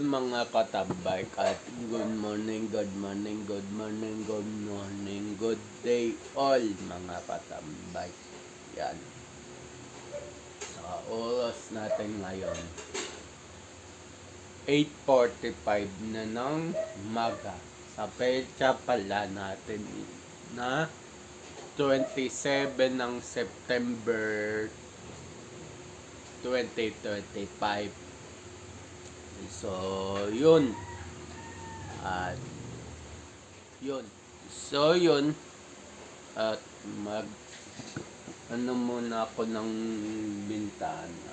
mga katambay at good morning, good morning, good morning, good morning, good day all mga katambay. Yan. Sa oras natin ngayon, 8:45 na ng umaga. Sa petsa pala natin na 27 ng September 2025. So, yun. At, yun. So, yun. At, ano muna ako ng bintana.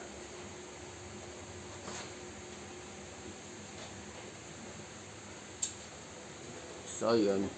So, yun.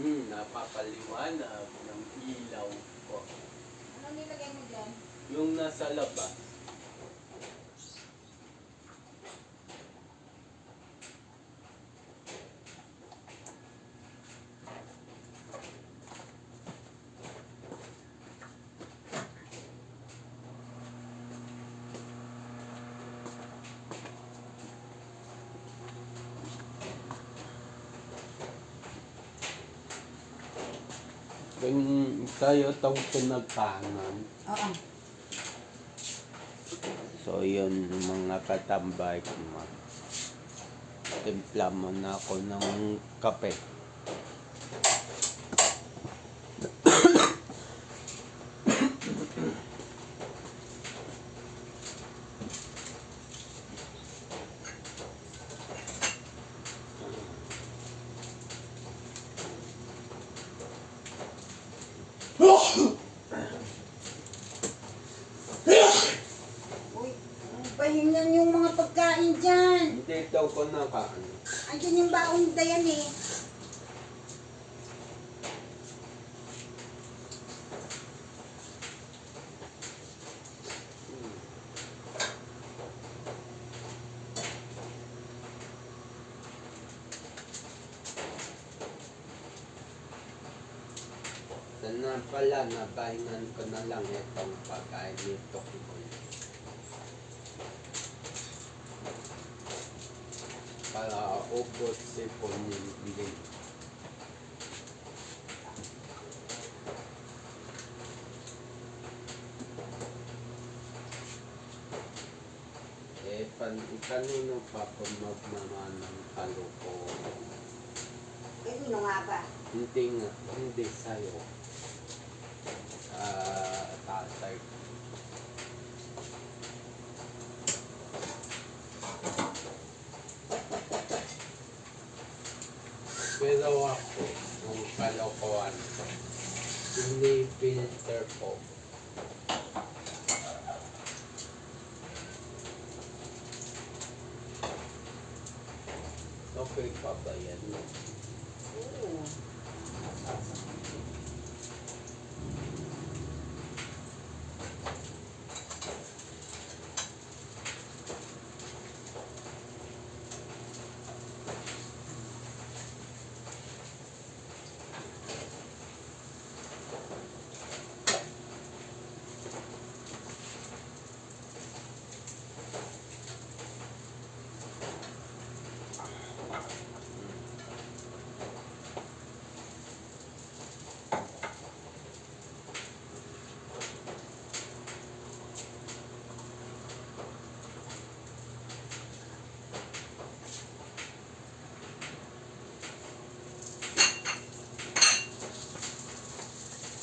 Napapaliwanag ng ilaw ko. Ano nilagay mo dyan? Yung nasa labas. Kung tayo itong pinagkanan. Oo. So, yun mga katambay. Timpla mo na ako ng kape. Uy, pahingan yung mga pagkain dyan. Hindi daw ko nakaano. Andyan yung baon na yan eh. Na pala, nabahingan ko na lang itong pagkain nito ko. Para ubos sipon hindi. Kanino pa po magmama ng kaloko? Kanino nga ba? Hindi nga, hindi sa'yo. Tatay. Pero ako, ang kalokohan ko, pinifilter ko. Okay pa ba yan? Oo.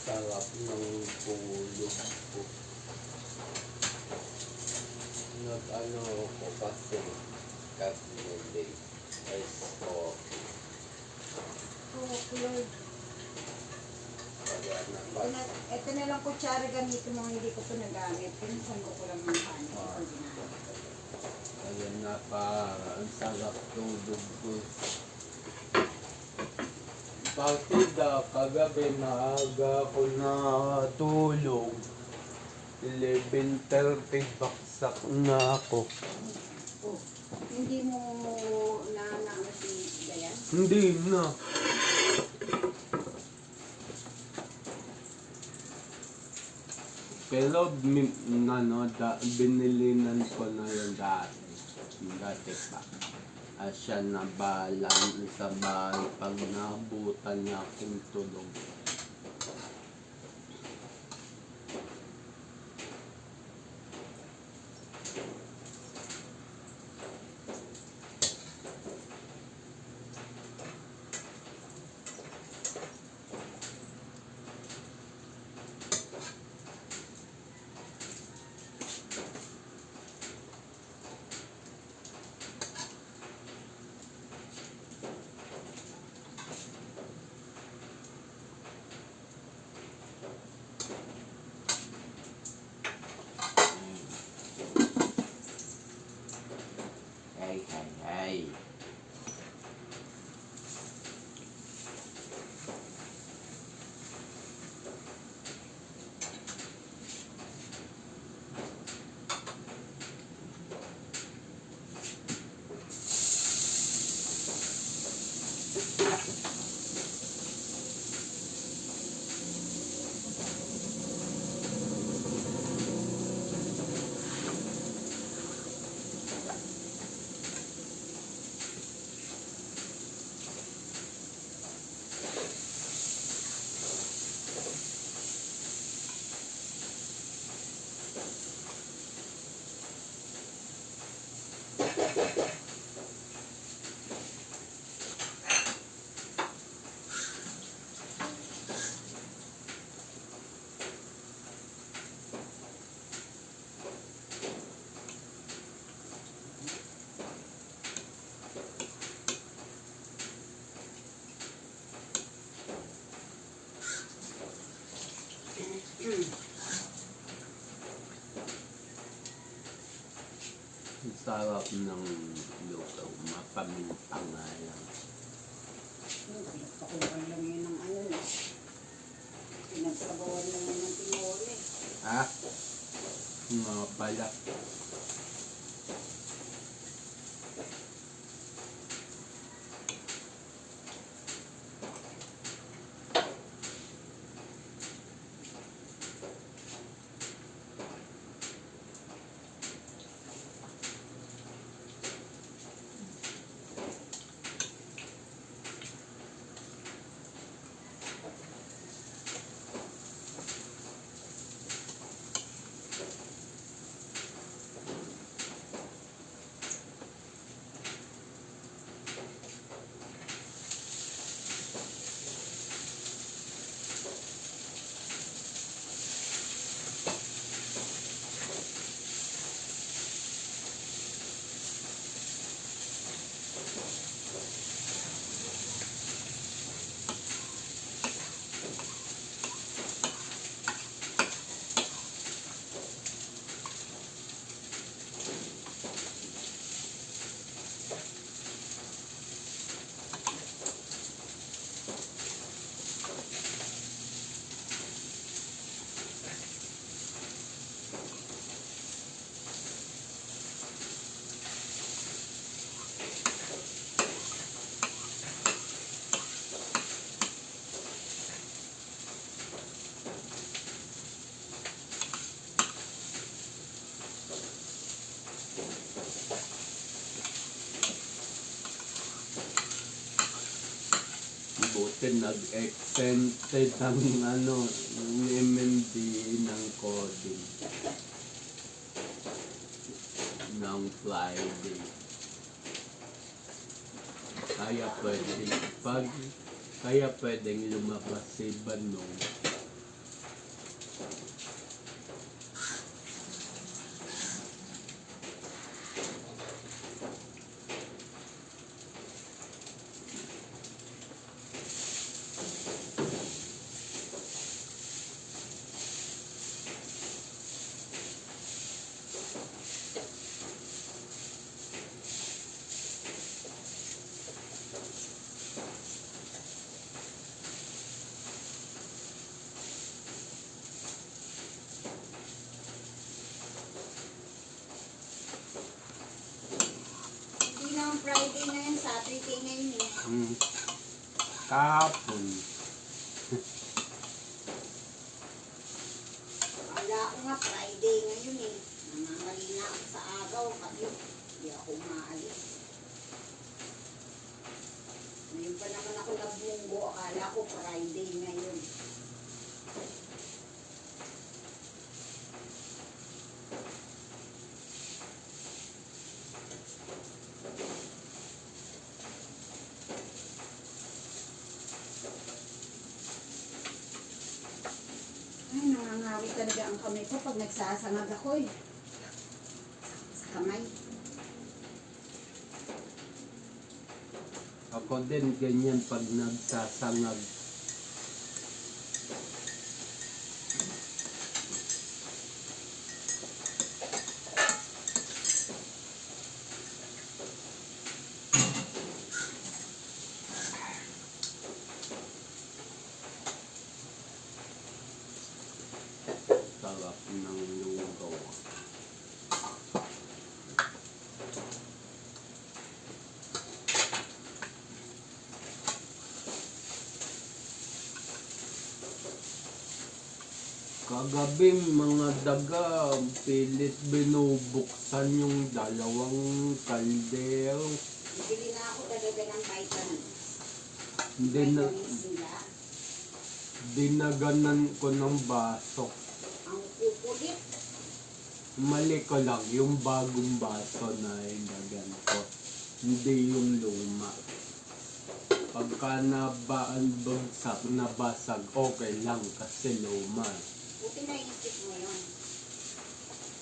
Sarap ng tulog ko. Nag-ano ko kasi kasi ice coffee. Oh, Lord. Kaya Ito na lang mga kutsara gamito mo, hindi ko ito nagamit. Pinsan ko lang ng kanin. Ito ginamit ko. Ayan na pa, ang sarap tulog ko. Partida, kagabi maaga ko natulog. 11:30 baksak na ako. Oh, hindi mo na si Dayan? Hindi na. Pero binilinan ko na yung dati. Yung dati pa. At siya na balang sa bahay pag nabutan niya akong tulog. Hey, hey, hey. Ang sarap ng luto, mapaminta nga lang. Pinagpakuhan lang yun ng ano na. Pinagsabawan lang yun ng tinole. Ha? Nga pala. Buti nag-extended ang ng MMD ng coding ng Friday. Kaya pwedeng lumabas si Banong. Saturday ngayon eh. Kahapon. Wala ko nga Friday ngayon eh. Namamali na ako sa araw kasi hindi ako umaalis. Ngayon pa naman ako nagbunggo. Akala ko Friday ngayon. Ay, nangangawit talaga ang kamay ko pag nagsasangag ako eh. Sa kamay. Ako din ganyan pag nagsasangag. Sarap ng lugaw. Kagabi mga daga, pilit binubuksan yung dalawang kaldero. Bibili na ako talaga ng vitamins. Hindi na, Vitamins nila. dinaganan ko ng baso. Ang kukulit. Mali ko lang, yung bagong baso na inagan ko. Hindi yung luma. Pagka bagsak, nabasag, okay lang kasi luma. Buti naisip mo yun.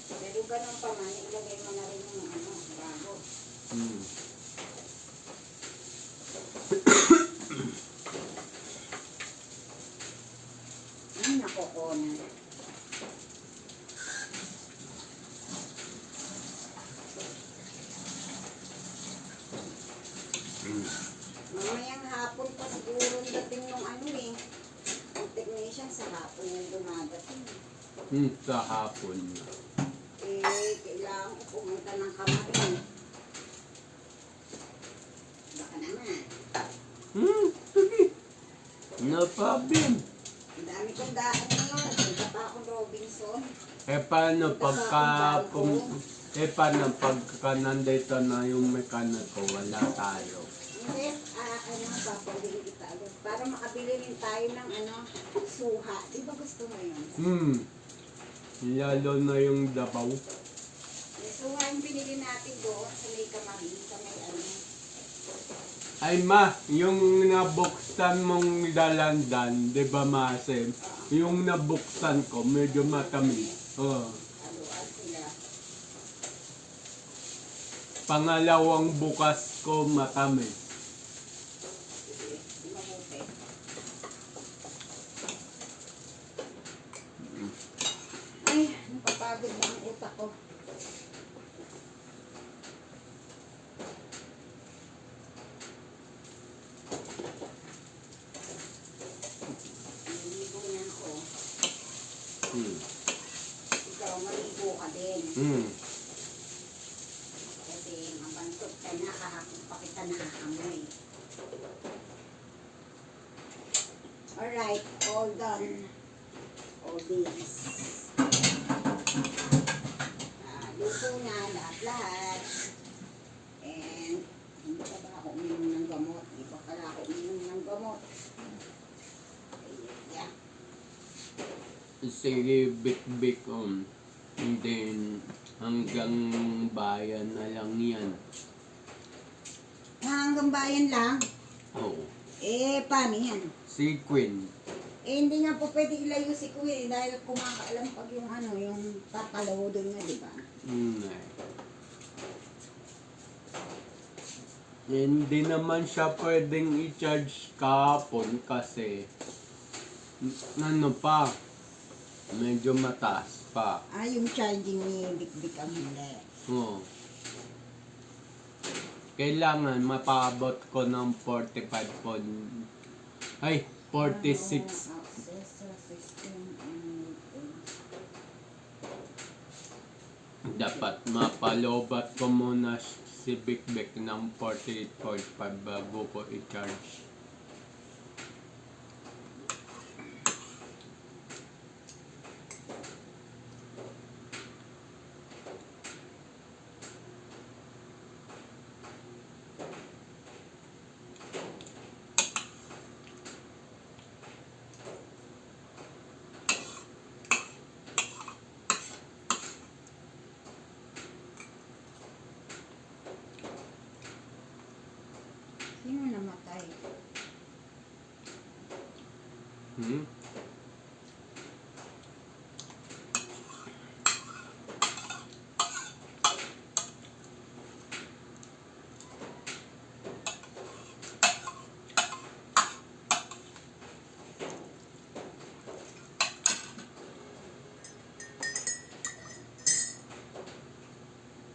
Pero ganun pa man, ilagay mo na rin yung ano, bago. Hmm. Ay, nakokonan. Mamayang hapon pa siguro ang dating nung ano eh. Ang technician sa hapon yung dumadating. Sa hapon na. Eh, kailangan ko pumunta ng Kamarin. Baka naman. Sige. No problem. Ang dami kong daan ngayon. Punta pa akong Robinson. Paano pagka nandito na yung mekaniko, wala tayo. Hindi, papalihin kita agad. Para makabili rin tayo ng suha. Di ba gusto mo yun? Lalo na yung dabaw. Yung suha yung binili natin doon sa may Kamarin, sa may Ay ma, yung nabuksan mong dalandan, di ba Masem? Yung nabuksan ko, medyo matamis. aluan sila. Pangalawang bukas ko matamis. Sige, di mabuti. Ay, napapagod na ang utak ko. Naligo na ako. Ikaw, maligo ka din. Kasi mabantot ka na, kahapon pa kita nakakamoy. Alright, all done. All this. Luto na lahat-lahat. And, hindi pa ba ako uminom ng gamot? Hindi pa pala ako uminom ng gamot. Yeah. Sige, bik-bik And then, hanggang bayan na lang yan. Hanggang bayan lang? Oh. Paano yan? Si Queen. Hindi nga po pwede ilayo si Kuya dahil kumakaalam pag yung papalaw doon nga, di ba? Hindi naman siya pwedeng i-charge kahapon kasi medyo mataas pa. Yung charging ni Bik-Bik ang hindi. Oo. Kailangan mapaabot ko ng 46. Dapat mapalobat ko muna si Vic Vic ng 48.5 bago ko i-charge. Sino namatay? Hmm?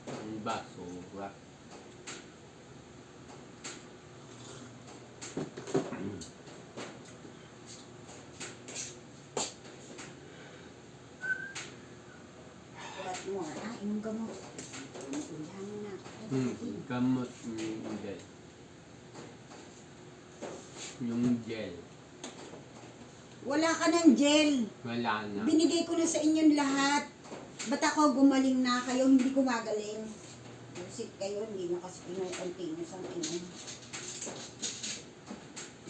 Ang basura. What more? Ah, inom gamot. Ulan na. Gamot yung gel. Yung gel. Wala ka ng gel. Wala na. Binigay ko na sa inyong lahat. Ba't ako gumaling na kayo, hindi gumagaling? Music kayo, hindi na kasi continuous ang inom.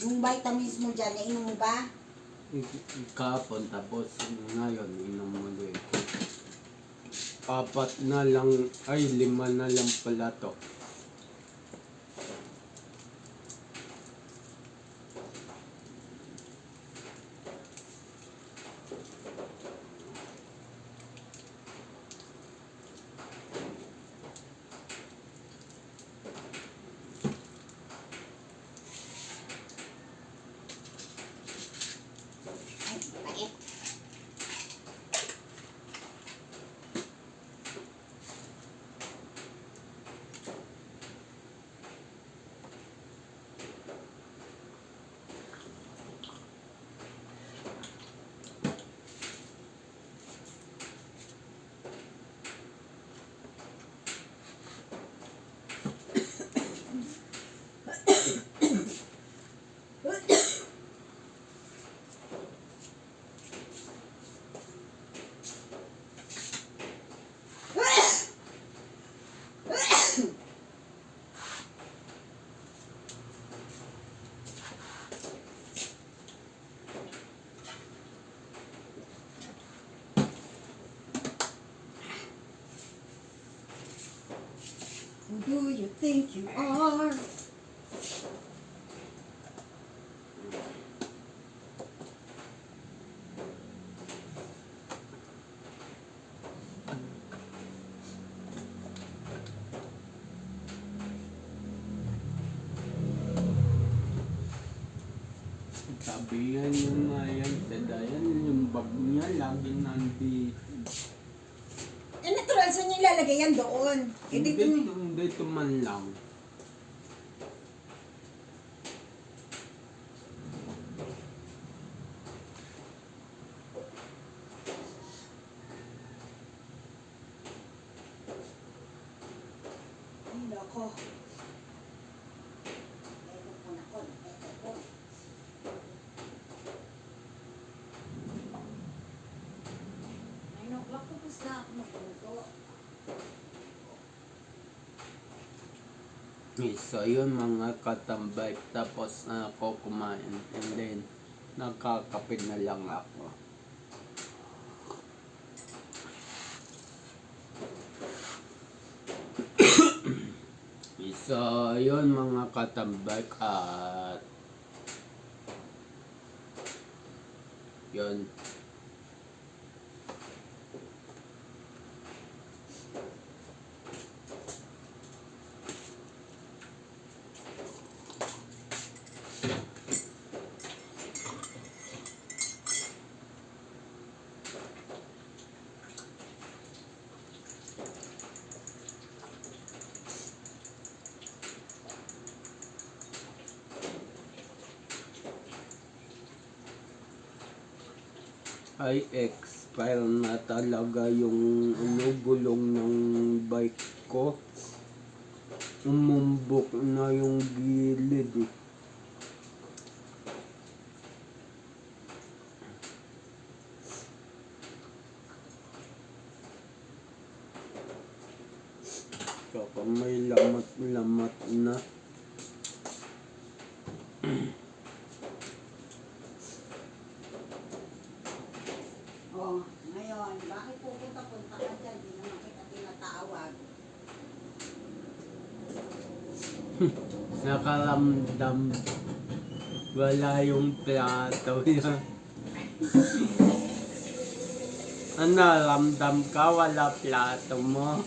Yung vitamins mo dyan, nainom mo ba? Kapon tapos ngayon inom ulit. 4 na lang, ay 5 na lang pala to. Ay, pait. Who do you think you are? Sabihan nyo nga yan sa Dayan, yung bag niya laging nandito. Eh, natural, saan niyo ilalagay yan doon? Eh, dito Dito man lang. Ay, loko. Eto po na ko. Eto po. Ay, naku, tapos na ako magluto. So yun mga katambay, tapos na ako kumain and then nakakapit na lang ako. So yun mga katambay at yun. Ay expire na talaga yung gulong ng bike ko. Umumbok na yung gilid eh. Saka may lamat-lamat na. Oh, ngayon, bakit pupunta-punta ka dyan? Di naman kita tinatawag. Nakaramdam. Wala yung plato niya. Ano, ramdam ka? Wala plato mo?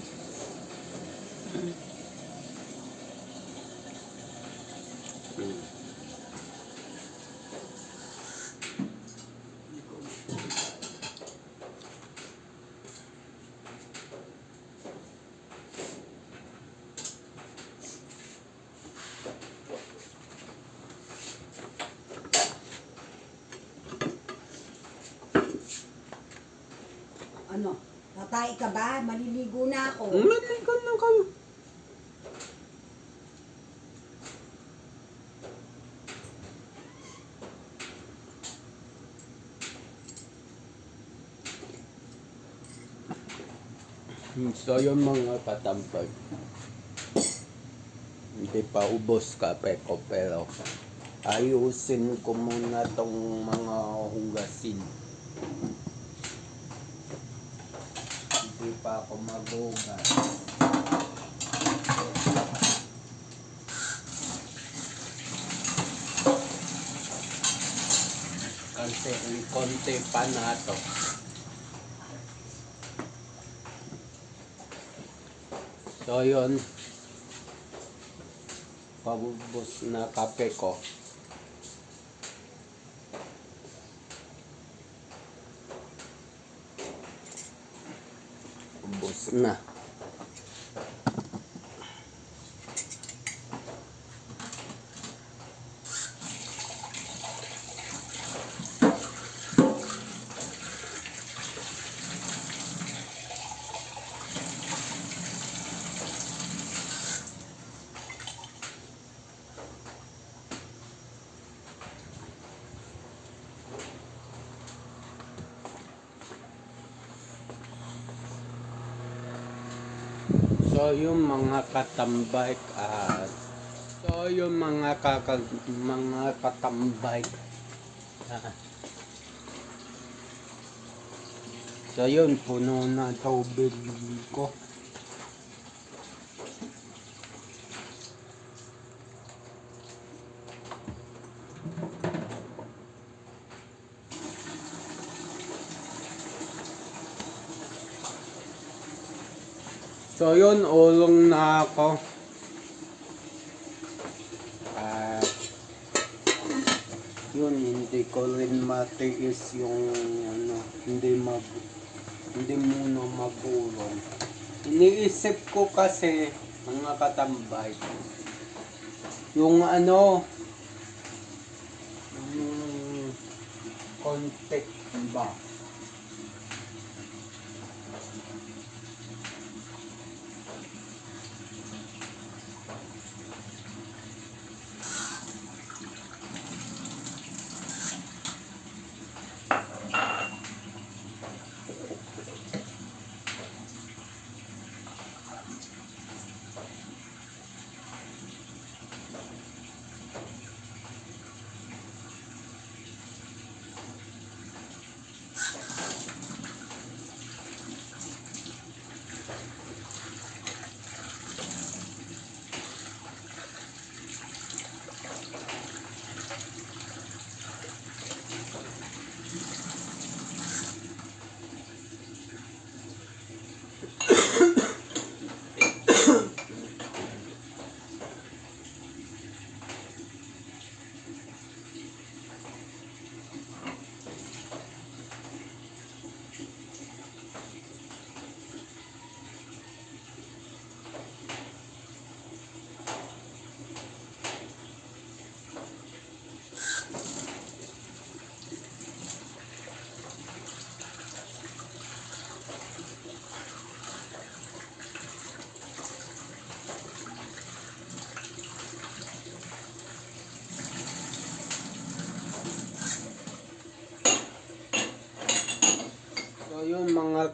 Ano? Tatay ka ba? Maliligo na ako. Maligo na kayo. So yung mga katampag, hindi pa ubos kape ko pero ayusin ko muna tong mga hugasin. Hindi pa ako maghugas. Kasi konti pa na to. So yun, pabubos na kape ko. Ubos na. So yung mga katambay at so yung mga katambay. So yun, puno na tubig ko. So yun, ulong na ako. At yun, hindi ko rin matiis yung ano, hindi muna magulong. Iniisip ko kasi, mga katambay, yung ano, yung konti ba?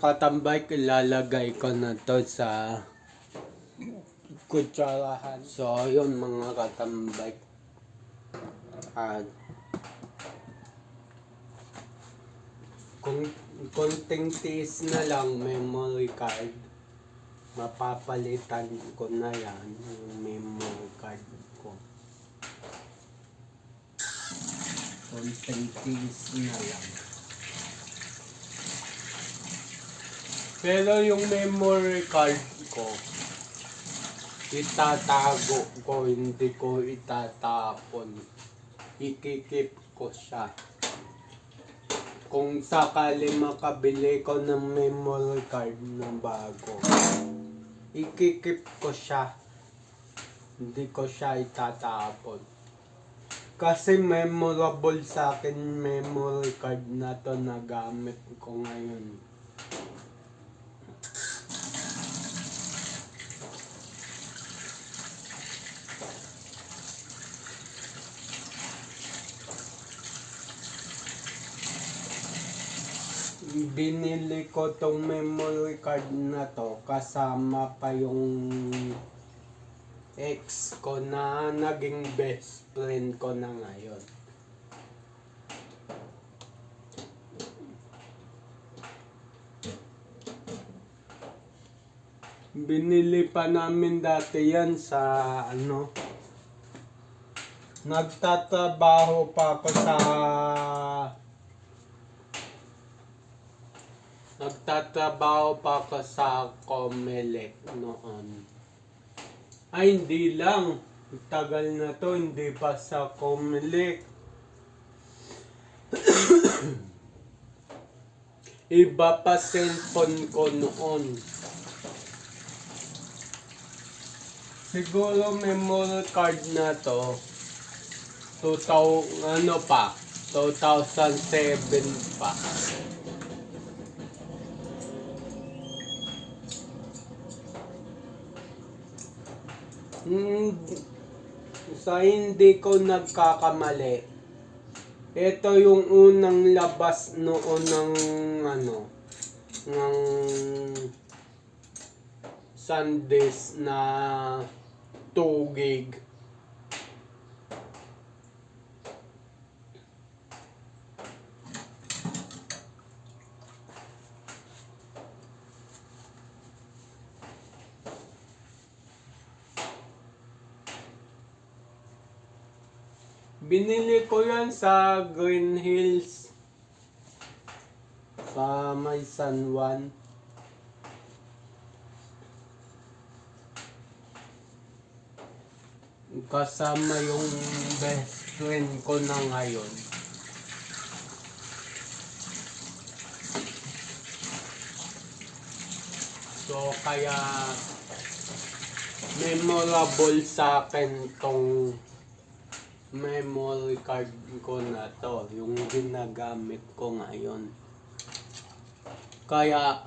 katambay, ilalagay ko na to sa kutsarahan. So, yun mga katambay. At kung konting tiis na lang, memory card, mapapalitan ko na yan, yung memory card ko. Konting tiis na lang. Pero yung memory card ko, itatago ko, hindi ko itatapon. Ikikip ko siya. Kung sakali makabili ko ng memory card na bago, ikikip ko siya. Hindi ko siya itatapon. Kasi memorable sa akin memory card na to na gamit ko ngayon. Binili ko tong memory card na to kasama pa yung ex ko na naging best friend ko na ngayon. Binili pa namin dati yan sa nagtatrabaho pa ako sa Comelec noon. Ay, hindi lang. Tagal na to, hindi pa sa Comelec. Iba pa cellphone ko noon. Siguro memory card na to, 2007 pa. Sa hindi ko nagkakamali, ito yung unang labas noon ng ng SanDisk na 2 gig. Binili ko yan sa Green Hills sa may San Juan. Kasama yung best friend ko na ngayon. So kaya memorable sa akin tong memory card ko na to, yung ginagamit ko ngayon. Kaya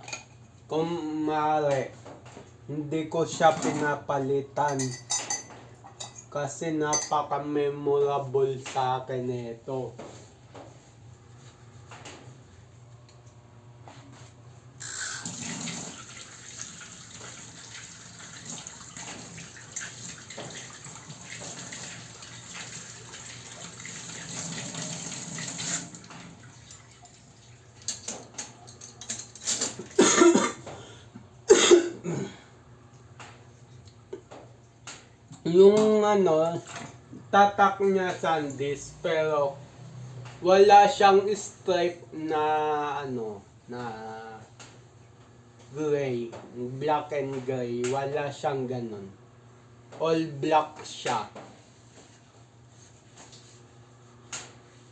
kung maaari, hindi ko siya pinapalitan kasi napaka-memorable sa akin ito. Yung tatak niya SanDisk, pero wala siyang stripe na na gray, black and gray, wala siyang ganun. All black siya.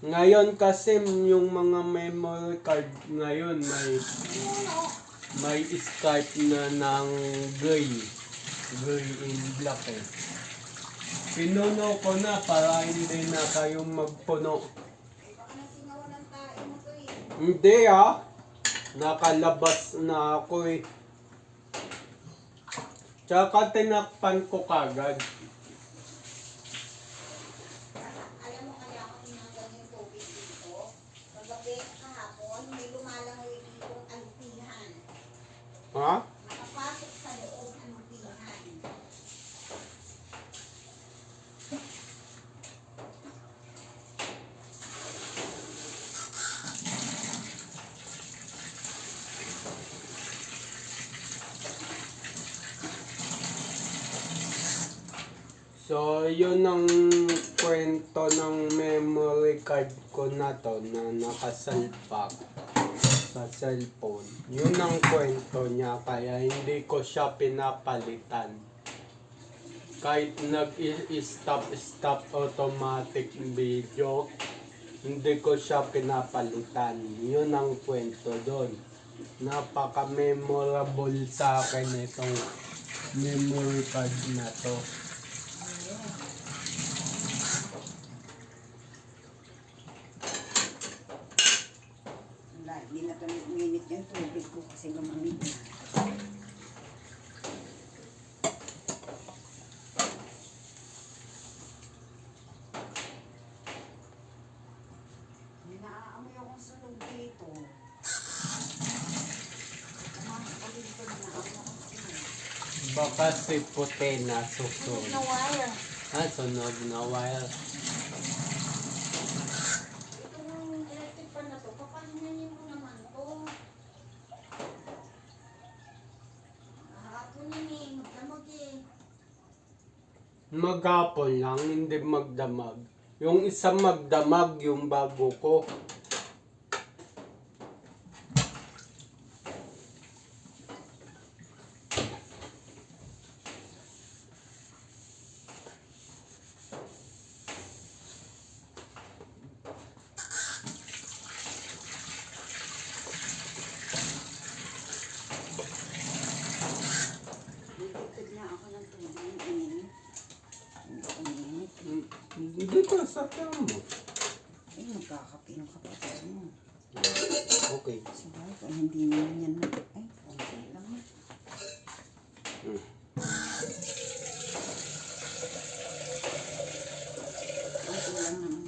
Ngayon kasi yung mga memory card ngayon may stripe na ng gray and black eh. Pinuno ko na para hindi na kayo magpuno. Baka nasingawan ng tae mo to eh. Hindi nakalabas na ako eh. Tsaka tinakpan ko kagad. Alam mo kaya ako tinagal yung tubig dito? Kagabi kahapon, may lumalangoy ditong alpihan. Ha? Nakapasok sa loob ng pihan. So, yun ang kwento ng memory card ko na to na nakasalpak sa cellphone. Yun ang kwento niya kaya hindi ko siya pinapalitan. Kahit nag-stop automatic video, hindi ko siya pinapalitan. Yun ang kwento doon. Napaka-memorable sa akin itong memory card na to. Wala, hindi na ito minit yung tubig ko kasi lumamig na. May naaamoy akong sunog dito. Ulit ko na naamoy akong sunog. Baka si puti na Sunog susunod. na wire. Sunog na wire. Itong electric fan na to, papahinganin mo naman to. Hapon yun eh, magdamag eh. Maghapon lang, hindi magdamag. Yung isang magdamag, yung bago ko. Nagtitid na ako ng tubig ng init. Hindi ako mainit. Hindi ko sa mo. Eh, magkakape ng kapatid mo. Okay. Sabay, kaya hindi naman yan na. Ay, konti lang. Hmm. Konti lang naman.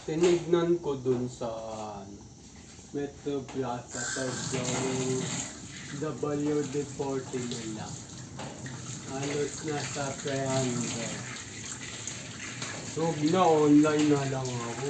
Tinignan ko dun sa Metro Plaza sa yung WD-40 nila. Halos nasa 300. So, na online na lang ako.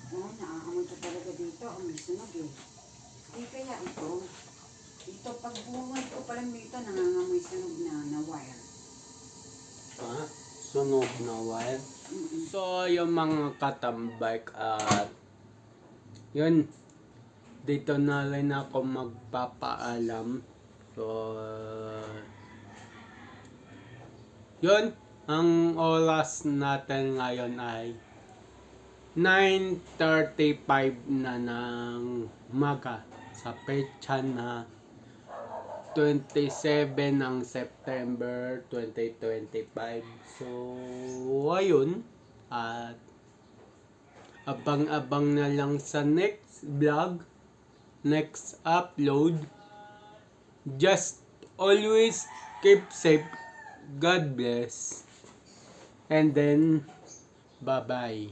Oo, naaamoy ko talaga dito. Ang sunog eh. Di kaya ito. Ito, pag bungad ko palang dito, nangangamoy sunog na wire. Ha? Sunog na wire. Mm-mm. So, yung mga katambike at yun, dito na rin ako magpapaalam. So, yun, ang oras natin ngayon ay 9:35 na ng umaga sa petsa na 27 ng September 2025. So, ayun. At abang-abang na lang sa next vlog, next upload. Just always keep safe, God bless. And then, bye-bye.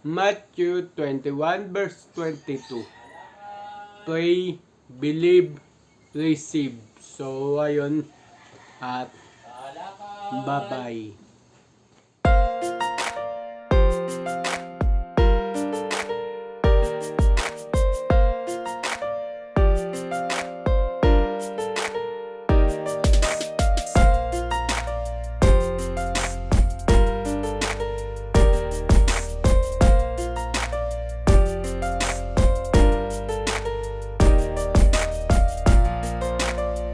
Matthew 21 verse 22. Pray, believe, receive. So, ayun. At bye-bye.